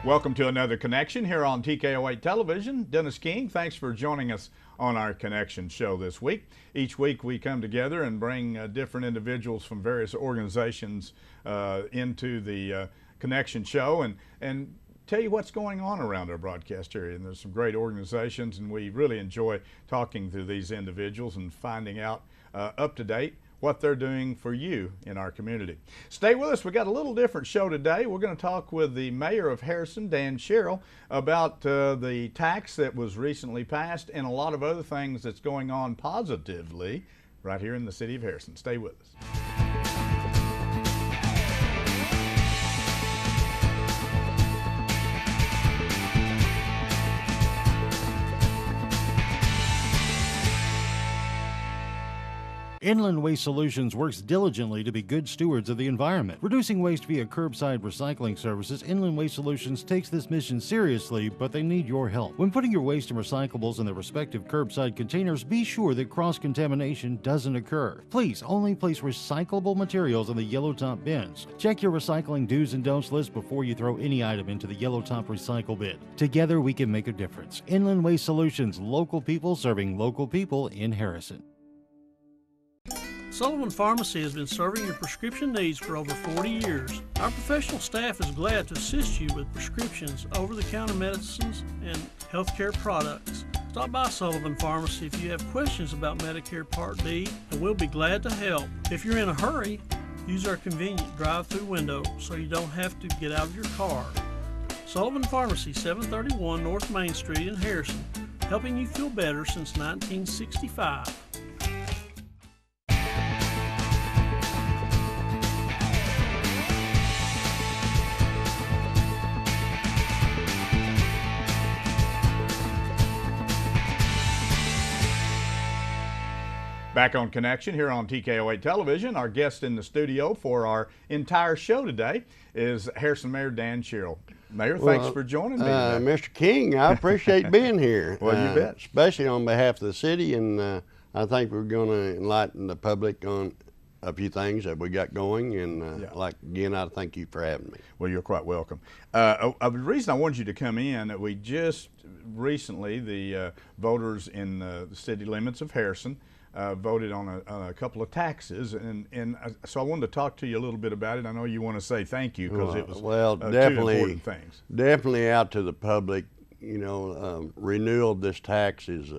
Welcome to another Connection here on TKO8 Television. Dennis King, thanks for joining us on our Connection show this week. Each week we come together and bring different individuals from various organizations into the Connection show and tell you what's going on around our broadcast area. And there's some great organizations, and we really enjoy talking to these individuals and finding out up to date what they're doing for you in our community. Stay with us. We got a little different show today. We're going to talk with the mayor of Harrison, Dan Sherrill, about the tax that was recently passed and a lot of other things that's going on positively right here in the city of Harrison. Stay with us. Inland Waste Solutions works diligently to be good stewards of the environment. Reducing waste via curbside recycling services, Inland Waste Solutions takes this mission seriously, but they need your help. When putting your waste and recyclables in their respective curbside containers, be sure that cross-contamination doesn't occur. Please only place recyclable materials in the yellow top bins. Check your recycling do's and don'ts list before you throw any item into the yellow top recycle bin. Together we can make a difference. Inland Waste Solutions, local people serving local people in Harrison. Sullivan Pharmacy has been serving your prescription needs for over 40 years. Our professional staff is glad to assist you with prescriptions, over-the-counter medicines, and healthcare products. Stop by Sullivan Pharmacy if you have questions about Medicare Part D, and we'll be glad to help. If you're in a hurry, use our convenient drive-through window so you don't have to get out of your car. Sullivan Pharmacy, 731 North Main Street in Harrison, helping you feel better since 1965. Back on Connection here on TKO8 Television. Our guest in the studio for our entire show today is Harrison Mayor Dan Sherrill. Mayor, thanks for joining me today. Mr. King, I appreciate being here. Well, you bet. Especially on behalf of the city, and I think we're going to enlighten the public on a few things that we got going, and again, I thank you for having me. Well, you're quite welcome. The reason I wanted you to come in, we just recently, the voters in the city limits of Harrison voted on a couple of taxes, and so I wanted to talk to you a little bit about it. I know you want to say thank you because it was definitely, two important things. Definitely out to the public. You know, renewal of this tax is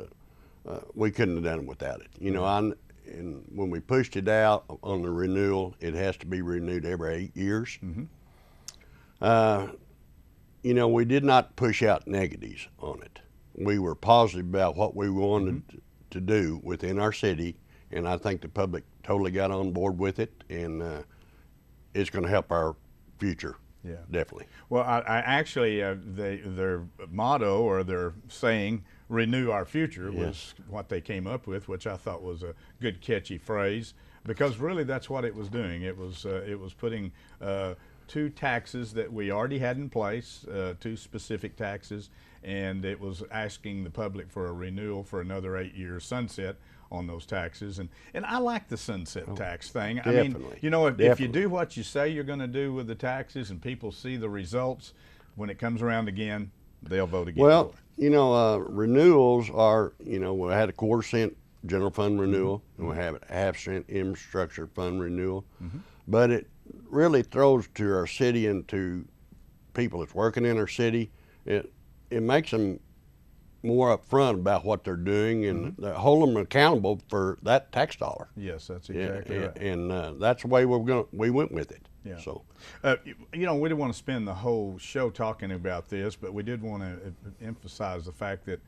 we couldn't have done it without it. You know, and when we pushed it out on the renewal, it has to be renewed every 8 years. Mm-hmm. You know, we did not push out negatives on it. We were positive about what we wanted to do within our city, and I think the public totally got on board with it, and it's going to help our future. Yeah, definitely. Well, I actually, their motto or their saying, "Renew our future," was what they came up with, which I thought was a good, catchy phrase, because really that's what it was doing. It was putting two taxes that we already had in place, two specific taxes, and it was asking the public for a renewal for another 8 year sunset on those taxes. And I like the sunset tax thing. Definitely. I mean, you know, if you do what you say you're going to do with the taxes and people see the results, when it comes around again, they'll vote again. Well, you know, renewals are, you know, we had a 1/4 cent general fund renewal, and we have a 1/2 cent infrastructure fund renewal, but it really throws to our city and to people that's working in our city. It makes them more upfront about what they're doing, and hold them accountable for that tax dollar. Yes, that's exactly right. And that's the way we went with it. Yeah. So, you know, we didn't want to spend the whole show talking about this, but we did want to emphasize the fact that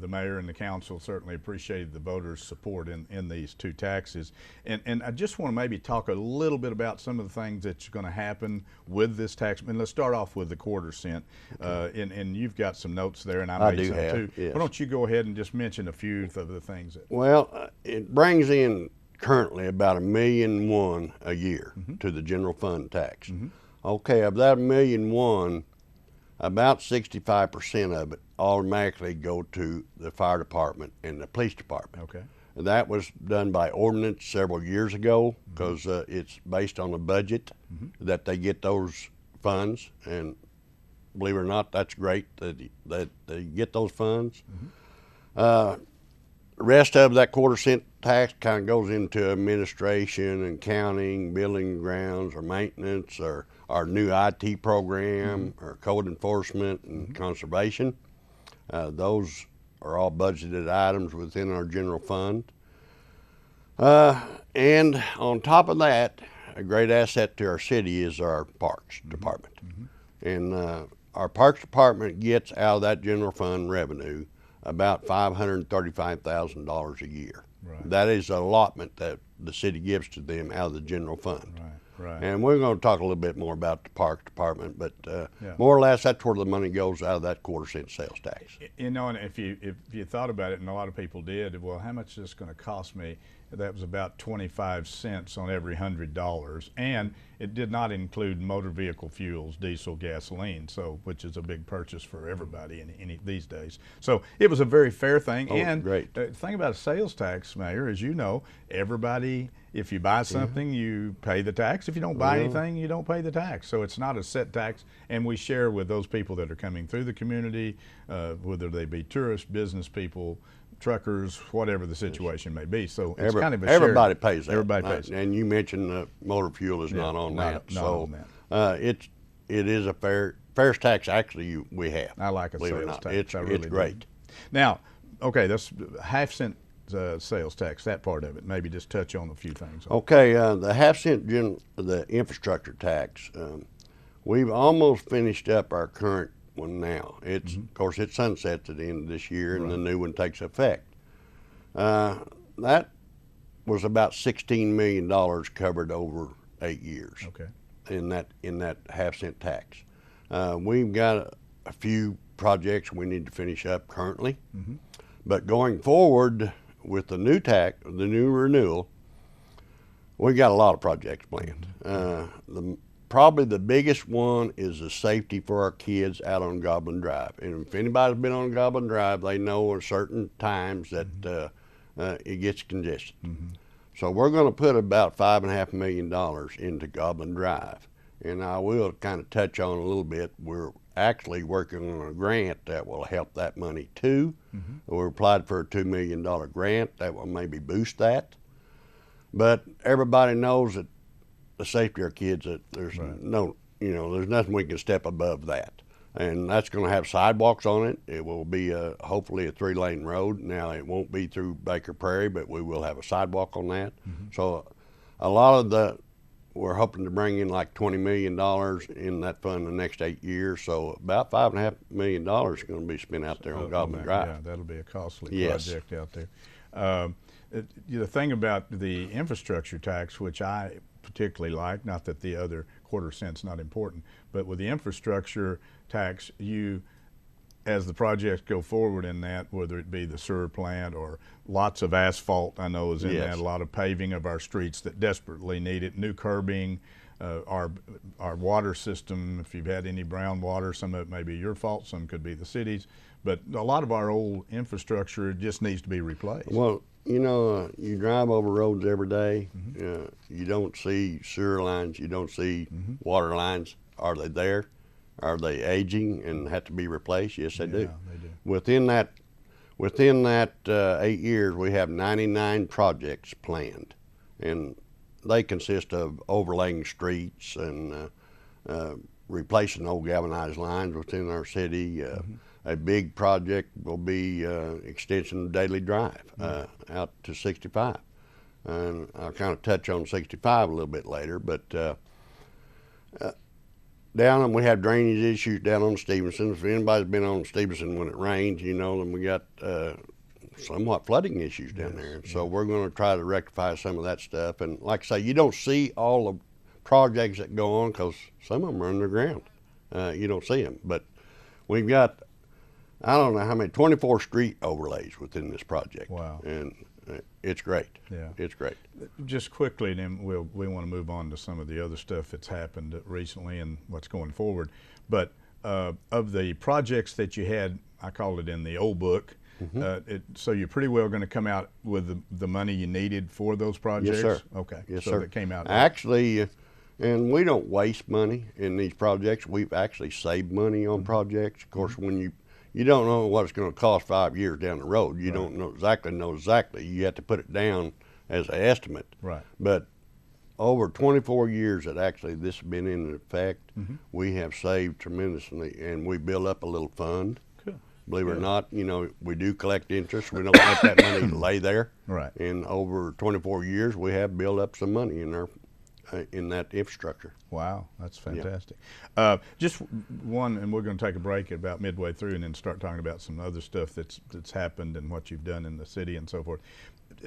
the mayor and the council certainly appreciated the voters' support in these two taxes. And I just want to maybe talk a little bit about some of the things that's going to happen with this tax. And let's start off with the 1/4 cent. And you've got some notes there, and I made some too. Yes. Why don't you go ahead and just mention a few of the things that. Well, it brings in currently about $1.1 million a year to the general fund tax. Okay, of that $1.1 million, about 65% of it automatically go to the fire department and the police department. Okay. And that was done by ordinance several years ago, because it's based on a budget that they get those funds, and believe it or not, that's great that they get those funds. Mm-hmm. The rest of that quarter-cent tax kind of goes into administration and accounting, building grounds, or maintenance, or our new IT program, or code enforcement and conservation. Those are all budgeted items within our general fund. And on top of that, a great asset to our city is our parks department. And our parks department gets out of that general fund revenue about $535,000 a year. Right. That is an allotment that the city gives to them out of the general fund. Right. And we're going to talk a little bit more about the parks department, but more or less that's where the money goes out of that quarter-cent sales tax. You know, and if you thought about it, and a lot of people did, well, how much is this going to cost me? That was about 25 cents on every $100, and it did not include motor vehicle fuels, diesel, gasoline, so which is a big purchase for everybody in these days. So it was a very fair thing. Oh, and great. The thing about a sales tax, Mayor, as you know, everybody, if you buy something, you pay the tax. If you don't buy anything, you don't pay the tax. So it's not a set tax, and we share with those people that are coming through the community, whether they be tourists, business people, truckers, whatever the situation may be. So it's kind of a everybody pays that. Everybody pays it. And you mentioned motor fuel is not on that. Not so on that. it is a fairest tax actually we have. I like a believe it or sales not. tax. I really it's great. do. Now, okay, that's half-cent sales tax, that part of it. Maybe just touch on a few things. Okay, the half-cent the infrastructure tax. We've almost finished up our current one now. It's of course it sunsets at the end of this year, and the new one takes effect. That was about $16 million covered over 8 years. Okay. In that half-cent tax. We've got a few projects we need to finish up currently, but going forward with the new tax, the new renewal, we got a lot of projects planned. Probably the biggest one is the safety for our kids out on Goblin Drive. And if anybody's been on Goblin Drive, they know at certain times that it gets congested. So we're going to put about $5.5 million into Goblin Drive. And I will kind of touch on a little bit. We're actually working on a grant that will help that money too. We applied for a $2 million grant that will maybe boost that. But everybody knows that the safety of our kids, that there's there's nothing we can step above that. And that's going to have sidewalks on it. It will be hopefully a 3-lane road. Now it won't be through Baker Prairie, but we will have a sidewalk on that. So a lot of we're hoping to bring in like $20 million in that fund the next 8 years. So about $5.5 million is going to be spent out there on Goblin Drive. Yeah, that'll be a costly project out there. The thing about the infrastructure tax, which I particularly like, not that the other quarter cent's not important, but with the infrastructure tax, as the projects go forward in that, whether it be the sewer plant or lots of asphalt, I know is in that, a lot of paving of our streets that desperately need it, new curbing, our water system, if you've had any brown water, some of it may be your fault, some could be the city's, but a lot of our old infrastructure just needs to be replaced. Well, you know, you drive over roads every day, you don't see sewer lines, you don't see water lines. Are they there? Are they aging and have to be replaced? Yes, they do. They do. Within that 8 years, we have 99 projects planned, and they consist of overlaying streets and replacing old galvanized lines within our city. A big project will be extension of Daily Drive out to 65. And I'll kind of touch on 65 a little bit later, but we have drainage issues down on Stevenson. If anybody's been on Stevenson when it rains, you know, then we got somewhat flooding issues down there. And so we're going to try to rectify some of that stuff. And like I say, you don't see all the projects that go on because some of them are underground. You don't see them. But we've got, I don't know how many, 24 street overlays within this project. Wow. And it's great. Yeah. It's great. Just quickly, then we want to move on to some of the other stuff that's happened recently and what's going forward. But of the projects that you had, I call it in the old book, so you're pretty well going to come out with the money you needed for those projects? Yes, sir. Okay. Yes, so sir. that came out. Actually, And we don't waste money in these projects. We've actually saved money on projects. Of course, when you don't know what it's going to cost 5 years down the road, you don't know exactly. You have to put it down as an estimate. Right. But over 24 years that actually this has been in effect, we have saved tremendously, and we build up a little fund. Good. Believe it or not, we do collect interest. We don't let that money lay there. Right. And over 24 years, we have built up some money in that infrastructure. Wow, that's fantastic. Just one, and we're going to take a break about midway through and then start talking about some other stuff that's happened and what you've done in the city and so forth.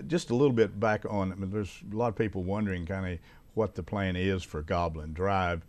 Just a little bit back on, there's a lot of people wondering kind of what the plan is for Goblin Drive.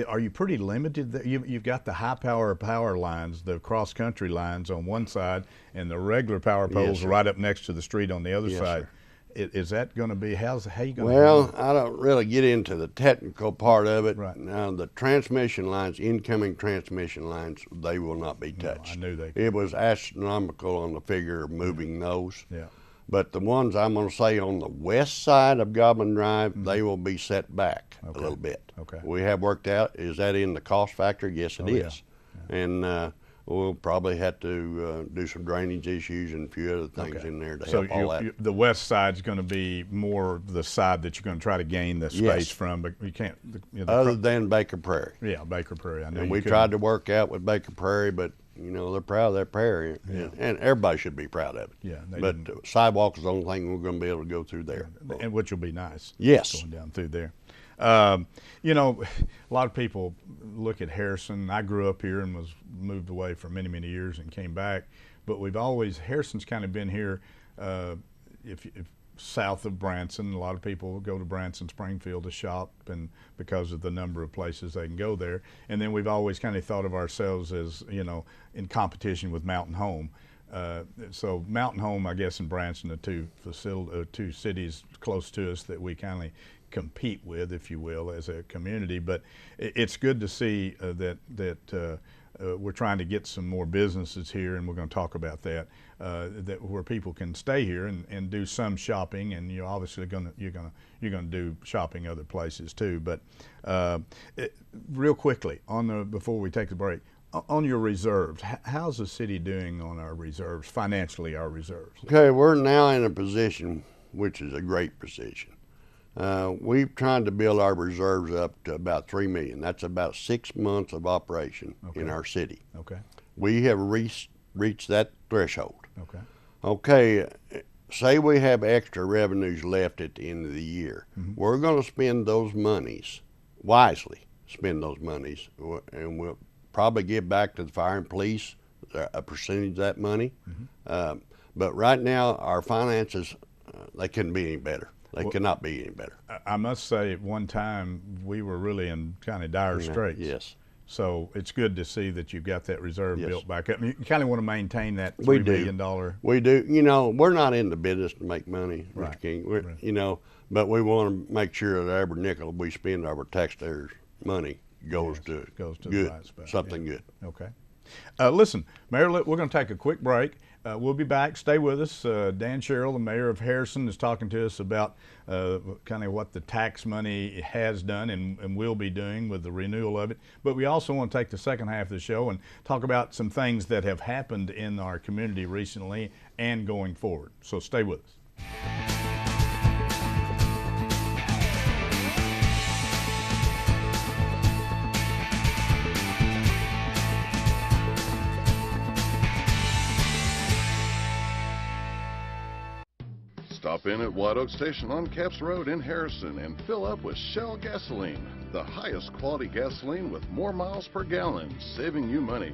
Are you pretty limited there? You've got the high power lines, the cross country lines on one side, and the regular power poles Yes, right up next to the street on the other Yes, side. sir. Is that going to be, how you going to Well, I don't really get into the technical part of it. Right. Now, the transmission lines, incoming transmission lines, they will not be touched. I knew they could. It was astronomical on the figure of moving those. Yeah. But the ones I'm going to say on the west side of Goblin Drive, they will be set back a little bit. Okay. We have worked out, is that in the cost factor? Yes, it is. Yeah. And we'll probably have to do some drainage issues and a few other things in there to help all that. The west side's going to be more the side that you're going to try to gain the space from, but you can't. Other than Baker Prairie. Yeah, Baker Prairie. I know. And we tried to work out with Baker Prairie, but they're proud of that prairie, and everybody should be proud of it. Yeah, they but sidewalk is the only thing we're going to be able to go through there. And which will be nice. Yes. Going down through there. A lot of people look at Harrison. I grew up here and was moved away for many, many years and came back. But Harrison's kind of been here if south of Branson. A lot of people go to Branson, Springfield to shop, and because of the number of places they can go there. And then we've always kind of thought of ourselves as, in competition with Mountain Home. So Mountain Home, I guess, and Branson are two cities close to us that we kind of compete with, if you will, as a community. But it's good to see that we're trying to get some more businesses here, and we're going to talk about that, where people can stay here and do some shopping, and you're obviously you're going to do shopping other places too. But real quickly before we take the break, on your reserves, how's the city doing on our reserves, financially, our reserves? Okay, we're now in a position, which is a great position. We've tried to build our reserves up to about $3 million. That's about 6 months of operation in our city. Okay. We have reached that threshold. Okay. Okay, say we have extra revenues left at the end of the year. We're going to spend those monies wisely, and we'll probably give back to the fire and police a percentage of that money. But right now, our finances, they couldn't be any better. They cannot be any better. I must say, at one time, we were really in kind of dire straits. Yes. So it's good to see that you've got that reserve built back up. You kind of want to maintain that $3 million. We do. We're not in the business to make money, Mr. King. But we want to make sure that every nickel we spend of our taxpayers' money goes to the good, right spot. something good. Okay. Listen, Mayor, we're going to take a quick break. We'll be back. Stay with us. Dan Sherrill, the mayor of Harrison, is talking to us about kind of what the tax money has done and will be doing with the renewal of it. But we also want to take the second half of the show and talk about some things that have happened in our community recently and going forward. So stay with us. Stop in at White Oak Station on Capps Road in Harrison and fill up with Shell gasoline, the highest quality gasoline with more miles per gallon, saving you money.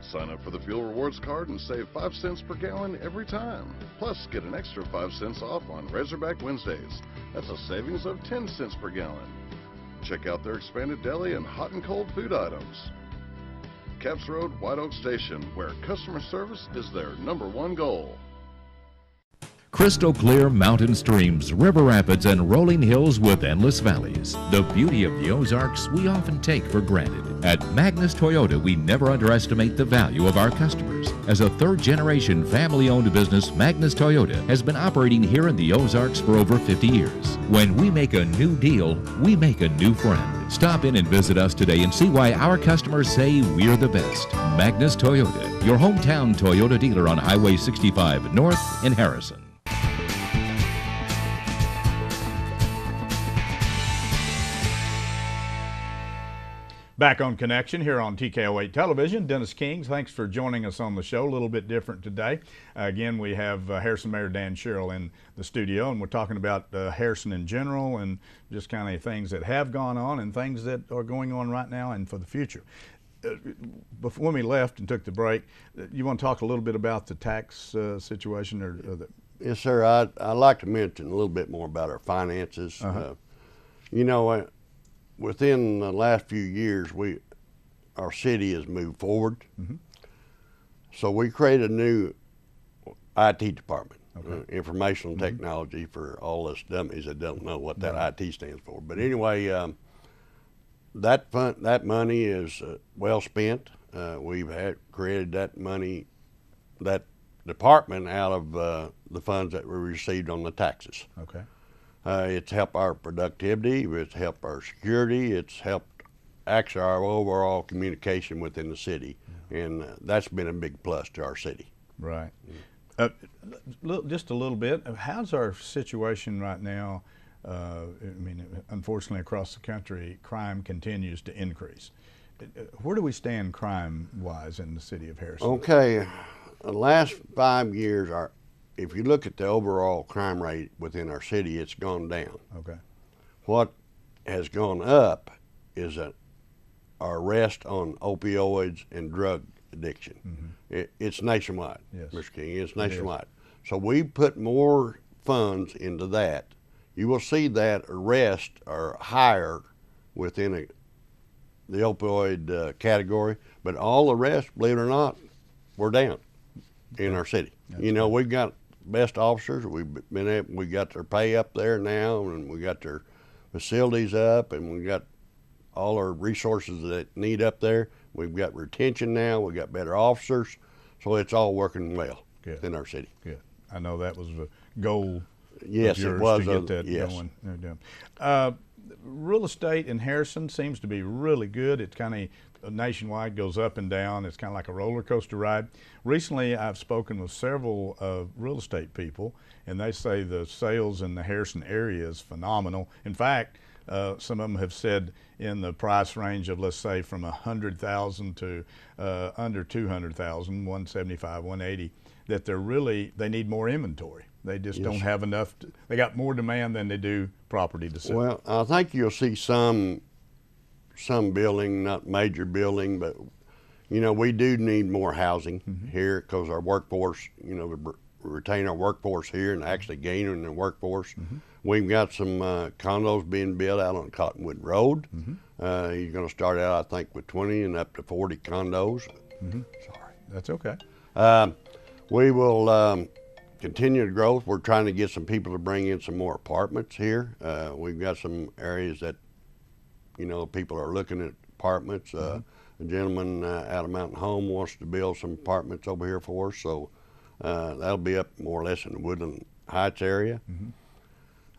Sign up for the Fuel Rewards card and save 5 cents per gallon every time. Plus, get an extra 5 cents off on Razorback Wednesdays. That's a savings of 10 cents per gallon. Check out their expanded deli and hot and cold food items. Capps Road, White Oak Station, where customer service is their #1 goal. Crystal clear mountain streams, river rapids, and rolling hills with endless valleys. The beauty of the Ozarks we often take for granted. At Magnus Toyota, we never underestimate the value of our customers. As a third-generation family-owned business, Magnus Toyota has been operating here in the Ozarks for over 50 years. When we make a new deal, we make a new friend. Stop in and visit us today and see why our customers say we're the best. Magnus Toyota, your hometown Toyota dealer on Highway 65 North in Harrison. Back on Connection here on TKO8 Television. Dennis King, thanks for joining us on the show. A little bit different today. Again, we have Harrison Mayor Dan Sherrill in the studio, and we're talking about Harrison in general and just kind of things that have gone on and things that are going on right now and for the future. Before when we left and took the break, you want to talk a little bit about the tax situation? Or the Yes, sir. I'd like to mention a little bit more about our finances. You know, within the last few years, our city has moved forward. So we created a new IT department, informational technology, for all us dummies that don't know what that IT stands for. But anyway, that money is well spent. We've created that department out of the funds that we received on the taxes. It's helped our productivity, it's helped our security, it's helped actually our overall communication within the city, and that's been a big plus to our city. Right. Just a little bit. How's our situation right now? I mean, unfortunately, across the country, crime continues to increase. Where do we stand crime-wise in the city of Harrison? Okay, the last 5 years, if you look at the overall crime rate within our city, it's gone down. What has gone up is our arrest on opioids and drug addiction. It's nationwide, Mr. King. It's nationwide. So we put more funds into that. You will see that arrests are higher within the opioid category, but all the rest, believe it or not, we're down in our city. You know, we've got best officers. We got their pay up there now, and we got their facilities up, and we got all our resources that need up there. We've got retention now. We got better officers, so it's all working well in our city. Good. I know that was a goal. Yes, of yours it was to get that going. Real estate in Harrison seems to be really good. It's kind of nationwide, goes up and down. It's kind of like a roller coaster ride. Recently, I've spoken with several real estate people, and they say the sales in the Harrison area is phenomenal. In fact, some of them have said in the price range of, let's say, from $100,000 to under $200,000, 175, 180, that they need more inventory. They just don't have enough. They got more demand than they do property to sell. Well, I think you'll see some building, not major building, but you know, we do need more housing here because our workforce, you know, we retain our workforce here and actually gaining the workforce. We've got some condos being built out on Cottonwood Road. You're going to start out, I think, with 20 and up to 40 condos. Sorry, that's okay. We will continue the growth. We're trying to get some people to bring in some more apartments here. We've got some areas that, you know, people are looking at apartments. A gentleman out of Mountain Home wants to build some apartments over here for us, so that'll be up more or less in the Woodland Heights area.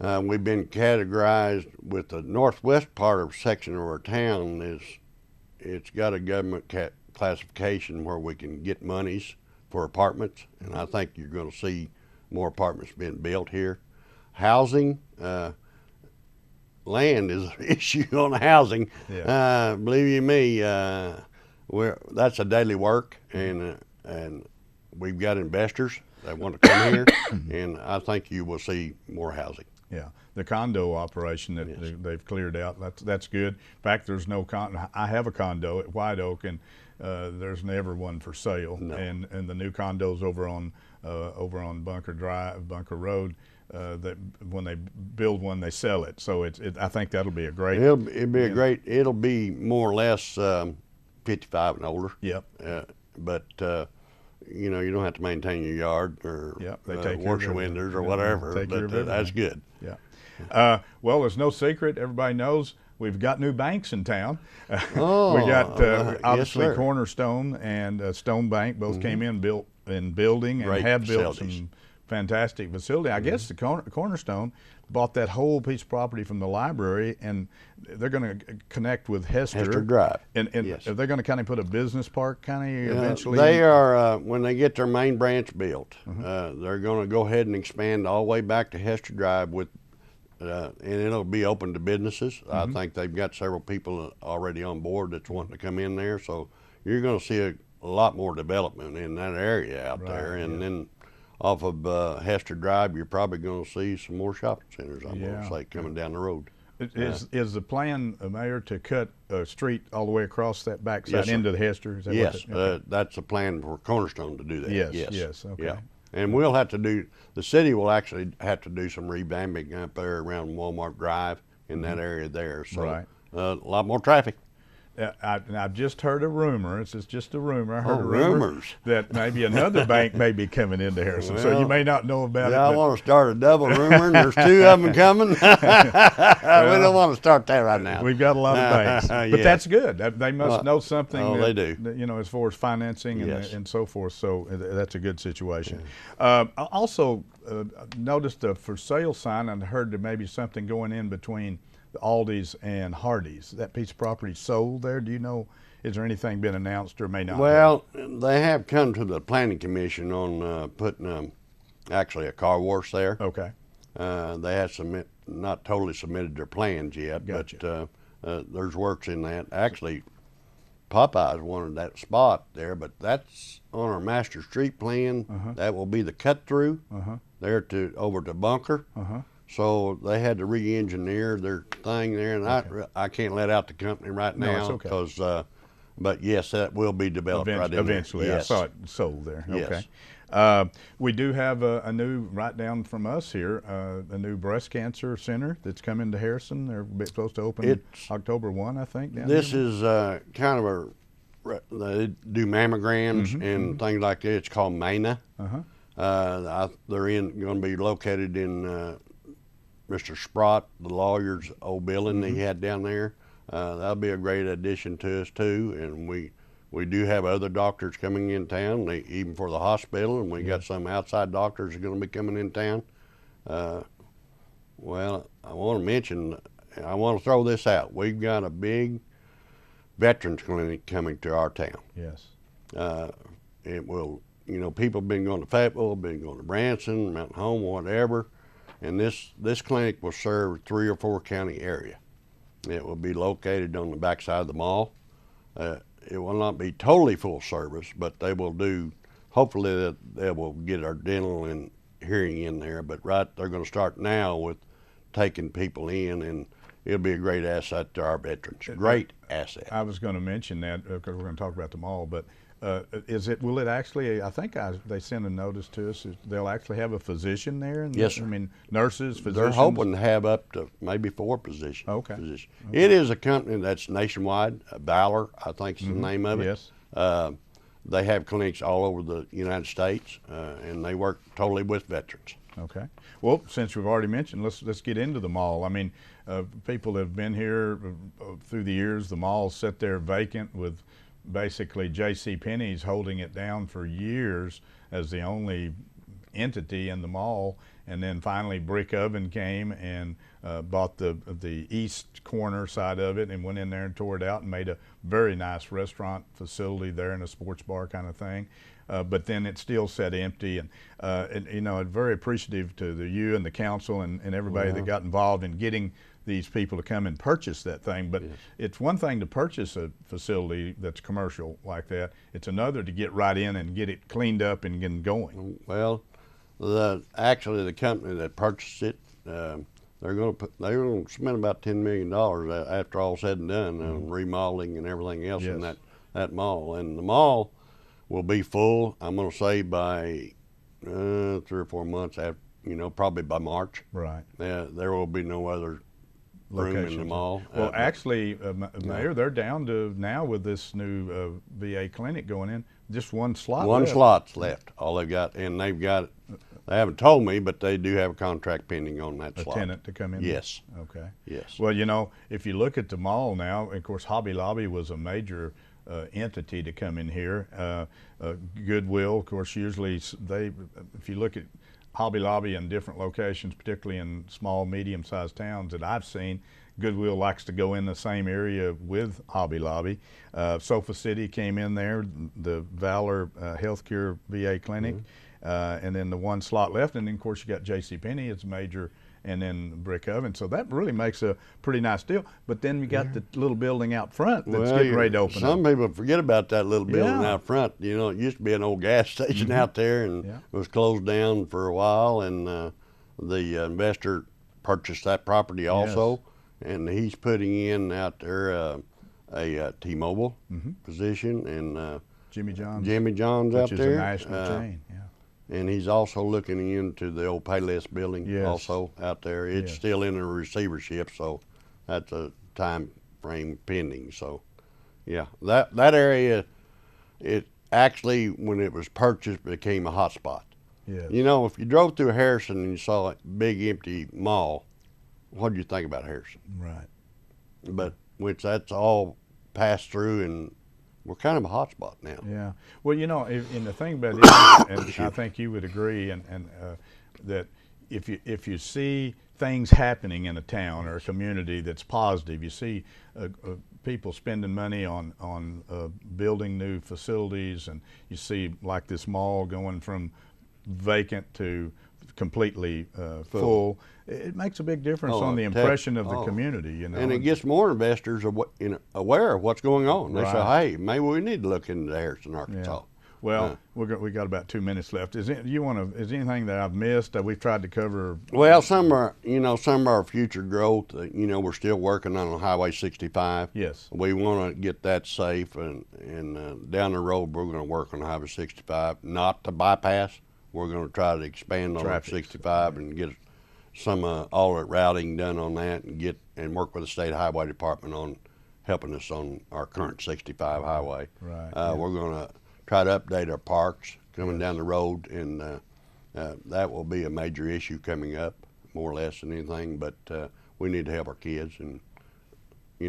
We've been categorized with the northwest part of section of our town. It's got a government classification where we can get monies for apartments, and I think you're going to see more apartments being built here. Housing, land is an issue on housing. Believe you me, that's a daily work, and we've got investors that want to come here, and I think you will see more housing. Yeah, the condo operation that they've cleared out, that's good. In fact, there's no I have a condo at White Oak, and there's never one for sale. And the new condos over on Bunker Road, that when they build one, they sell it. So I think that'll be a great. It'll be more or less 55 and older. Yep. But you know, you don't have to maintain your yard or Yep, they take care of wash your everything. windows or Yeah, whatever. take care But of that's everything. good. Yeah. Well, there's no secret. Everybody knows we've got new banks in town. Oh, we got yes, obviously sir. Cornerstone and Stone Bank both came in built in building and Great have built facilities. some fantastic facility. I guess the Cornerstone bought that whole piece of property from the library, and they're going to connect with Hester. Hester Drive. And Yes. are they going to kind of put a business park kind of eventually? They are, when they get their main branch built, Mm-hmm. they're going to go ahead and expand all the way back to Hester Drive with, and it'll be open to businesses. I Mm-hmm. think they've got several people already on board that's wanting to come in there. So you're going to see a lot more development in that area out there. And then off of Hester Drive, you're probably going to see some more shopping centers, I'm going Yeah. to say, coming down the road. Is the plan, Mayor, to cut a street all the way across that backside Yes, sir. into the Hester? Is that Yes, what okay. that's a plan for Cornerstone to do that. Yes, okay. Yeah. And we'll have to do, the city will actually have to do some revamping up there around Walmart Drive in that area there. So Right. a lot more traffic. I've just heard a rumor. It's just a rumor. I heard Oh, a rumor rumors. that maybe another bank may be coming into Harrison. So you Well, may not know about Yeah, I it. want to start a double rumor, and there's two of them coming. We don't want to start that right now. We've got a lot of banks, but Yes. that's good. They must know something. oh, they do. You know, as far as financing and, Yes. and so forth. So that's a good situation. I also noticed a for sale sign and heard there may be something going in between the Aldi's and Hardee's. That piece of property sold there. Do you know? Is there anything been announced or may not? Well, they have come to the planning commission on putting actually a car wash there. Okay. They have not totally submitted their plans yet, Gotcha. but there's works in that. Actually, Popeyes wanted that spot there, but that's on our master street plan. That will be the cut through there over to Bunker. So they had to re-engineer their thing there, and I can't let out the company right No, it's now okay. because. But yes, that will be developed right in there. Eventually, Yes. I saw it sold there. Yes. Okay. We do have a new, right down from us here, a new breast cancer center that's coming to Harrison. They're supposed to open It's- October 1, I think. Down This here. is kind of they do mammograms and things like that. It's called MANA. They're going to be located in Mr. Sprott, the lawyer's old building that he had down there. That'll be a great addition to us too, and we do have other doctors coming in town, even for the hospital, and we got some outside doctors going to be coming in town. Well, I want to throw this out. We've got a big veterans clinic coming to our town. Yes. It will, people have been going to Fayetteville, been going to Branson, Mountain Home, whatever, and this clinic will serve 3 or 4 county area. It will be located on the backside of the mall. It will not be totally full service, but they will do, hopefully that they will get our dental and hearing in there, but they're going to start now with taking people in, and it'll be a great asset to our veterans. Great asset. I was going to mention that because we're going to talk about them all, but will it actually, I think they sent a notice to us, they'll actually have a physician there? Yes, sir. I mean, nurses, physicians? They're hoping to have up to maybe 4 positions. Okay. It is a company that's nationwide. Valor, I think is the name of it. Yes. They have clinics all over the United States, and they work totally with veterans. Okay. Well, since we've already mentioned, let's get into the mall. I mean, people have been here through the years. The mall's sat there vacant with basically J.C. Penney's holding it down for years as the only entity in the mall, and then finally Brick Oven came and bought the east corner side of it and went in there and tore it out and made a very nice restaurant facility there and a sports bar kind of thing. But then it still sat empty, and very appreciative to you and the council and everybody that got involved in getting these people to come and purchase that thing. But it's one thing to purchase a facility that's commercial like that. It's another to get right in and get it cleaned up and get going. Well, actually the company that purchased it, they're going to spend about $10 million after all said and done on remodeling and everything else in that mall. And the mall will be full, I'm going to say, by 3 or 4 months after, probably by March. Right. There will be no other room in the mall. Well, actually, Mayor, they're down to now with this new VA clinic going in, just one slot One left. slot's left. All they've got, and they haven't told me, but they do have a contract pending on that A slot. tenant to come in? Yes. Okay. Yes. Well, you know, if you look at the mall now, of course, Hobby Lobby was a major entity to come in here. Goodwill, of course, usually if you look at Hobby Lobby in different locations, particularly in small, medium-sized towns that I've seen, Goodwill likes to go in the same area with Hobby Lobby. Sofa City came in there, the Valor Healthcare VA clinic, and then the one slot left, and then of course you got JCPenney, it's major, and then Brick Oven. So that really makes a pretty nice deal. But then you got the little building out front that's getting ready to open Some up. people forget about that little building Yeah. out front. You know, it used to be an old gas station out there, and Yeah. it was closed down for a while. And the investor purchased that property also, and he's putting in out there a T-Mobile position, and Jimmy John's, Jimmy John's which out is there. a national chain. Yeah. And he's also looking into the old Payless building Yes. also out there. It's Yes. still in a receivership, so that's a time frame pending. So, yeah, that area, it actually, when it was purchased, became a hot spot. Yes. You know, if you drove through Harrison and you saw a big empty mall, what did you think about Harrison? Right. But which that's all passed through, and we're kind of a hot spot now. Yeah. Well, you know, and the thing about it is, and I think you would agree, and that if you see things happening in a town or a community that's positive, you see people spending money on building new facilities, and you see like this mall going from vacant to completely full. It makes a big difference on the impression of the community, you know. And it gets more investors aware of what's going on. They say, Right. hey, maybe we need to look into Harrison, Arkansas. Yeah. Well, we got about 2 minutes left. Is there anything that I've missed that we've tried to cover? Well, some of our future growth, we're still working on Highway 65. Yes. We want to get that safe, and down the road we're going to work on Highway 65, not to bypass. We're going to try to expand on Traffic. 65 and get some all the routing done on that, and work with the state highway department on helping us on our current 65 highway. Right, yeah. We're going to try to update our parks coming down the road, and that will be a major issue coming up, more or less than anything. But we need to help our kids, and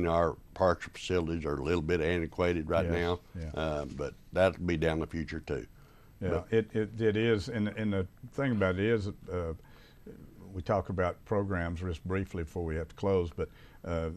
our parks facilities are a little bit antiquated right Yes, now, yeah. but that'll be down the future too. Yeah, it is, and the thing about it is, we talk about programs just briefly before we have to close, but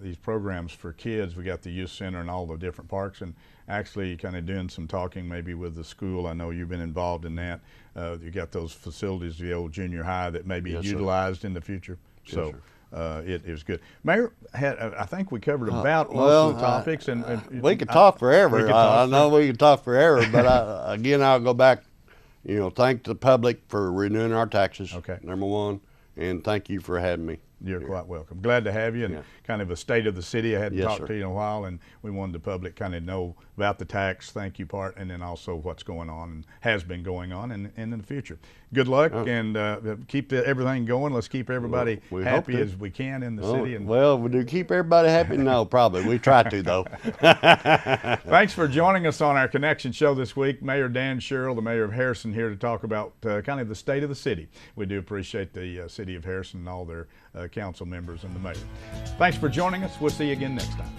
these programs for kids, we got the youth center and all the different parks, and actually kind of doing some talking maybe with the school. I know you've been involved in that. You got those facilities, the old junior high, that may be Yes, sir. utilized in the future. Yes, So sir. it was good. Mayor, I think we covered about most of the topics, and We could talk forever. we could talk I know we could talk forever, but I'll go back. Thank the public for renewing our taxes. Okay. Number one, and thank you for having me. You're quite welcome. Glad to have you, and Yeah. kind of a state of the city. I hadn't Yes, talked sir. to you in a while, and we wanted the public kind of know about the tax thank you part, and then also what's going on and has been going on and in the future. Good luck, and keep everything going. Let's keep everybody We hope happy to. as we can in the city. And Well, we do keep everybody happy? No, probably. We try to, though. thanks for joining us on our Connection Show this week. Mayor Dan Sherrill, the mayor of Harrison, here to talk about kind of the state of the city. We do appreciate the city of Harrison and all their council members and the mayor. Thanks for joining us. We'll see you again next time.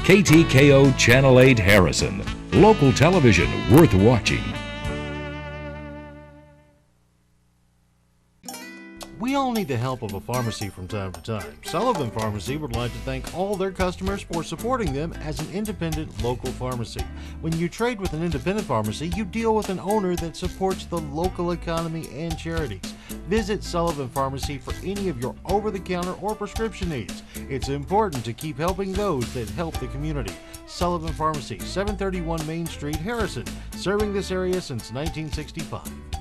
KTKO Channel 8 Harrison. Local television worth watching. We all need the help of a pharmacy from time to time. Sullivan Pharmacy would like to thank all their customers for supporting them as an independent local pharmacy. When you trade with an independent pharmacy, you deal with an owner that supports the local economy and charities. Visit Sullivan Pharmacy for any of your over-the-counter or prescription needs. It's important to keep helping those that help the community. Sullivan Pharmacy, 731 Main Street, Harrison, serving this area since 1965.